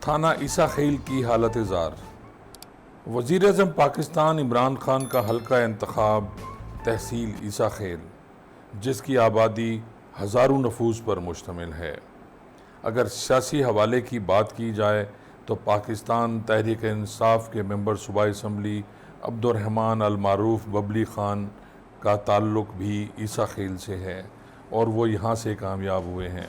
تھانہ عیسیٰ خیل کی حالت زار۔ وزیر اعظم پاکستان عمران خان کا حلقہ انتخاب تحصیل عیسیٰ خیل، جس کی آبادی ہزاروں نفوس پر مشتمل ہے۔ اگر سیاسی حوالے کی بات کی جائے تو پاکستان تحریک انصاف کے ممبر صوبائی اسمبلی عبدالرحمن المعروف ببلی خان کا تعلق بھی عیسیٰ خیل سے ہے اور وہ یہاں سے کامیاب ہوئے ہیں،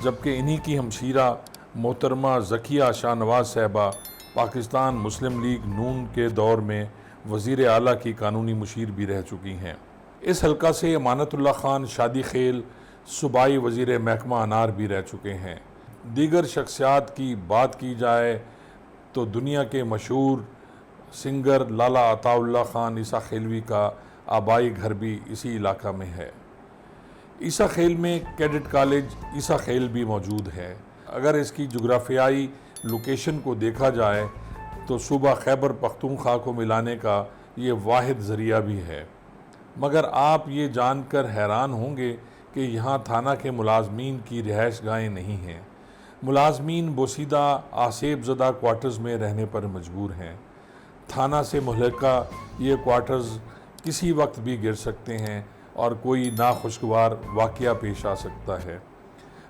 جبکہ انہی کی ہمشیرہ محترمہ ذکیہ شاہ نواز صاحبہ پاکستان مسلم لیگ نون کے دور میں وزیر اعلیٰ کی قانونی مشیر بھی رہ چکی ہیں۔ اس حلقہ سے امانت اللہ خان شادی خیل صوبائی وزیر محکمہ انار بھی رہ چکے ہیں۔ دیگر شخصیات کی بات کی جائے تو دنیا کے مشہور سنگر لالا عطا اللہ خان عیسیٰ خیلوی کا آبائی گھر بھی اسی علاقہ میں ہے۔ عیسیٰ خیل میں کیڈٹ کالج عیسیٰ خیل بھی موجود ہے۔ اگر اس کی جغرافیائی لوکیشن کو دیکھا جائے تو صوبہ خیبر پختونخوا کو ملانے کا یہ واحد ذریعہ بھی ہے، مگر آپ یہ جان کر حیران ہوں گے کہ یہاں تھانہ کے ملازمین کی رہائش گاہیں نہیں ہیں۔ ملازمین بوسیدہ آسیب زدہ کوارٹرز میں رہنے پر مجبور ہیں۔ تھانہ سے متعلقہ یہ کوارٹرز کسی وقت بھی گر سکتے ہیں اور کوئی ناخوشگوار واقعہ پیش آ سکتا ہے۔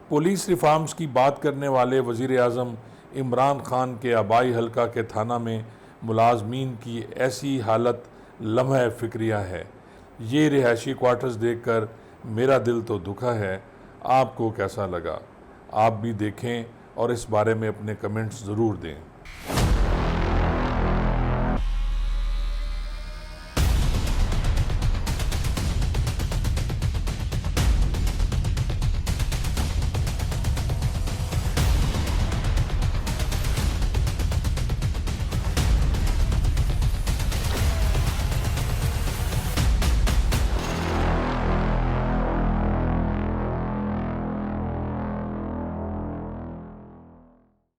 پولیس ریفارمز کی بات کرنے والے وزیر اعظم عمران خان کے آبائی حلقہ کے تھانہ میں ملازمین کی ایسی حالت لمحہ فکریہ ہے۔ یہ رہائشی کوارٹرز دیکھ کر میرا دل تو دکھا ہے۔ آپ کو کیسا لگا؟ آپ بھی دیکھیں اور اس بارے میں اپنے کمنٹس ضرور دیں۔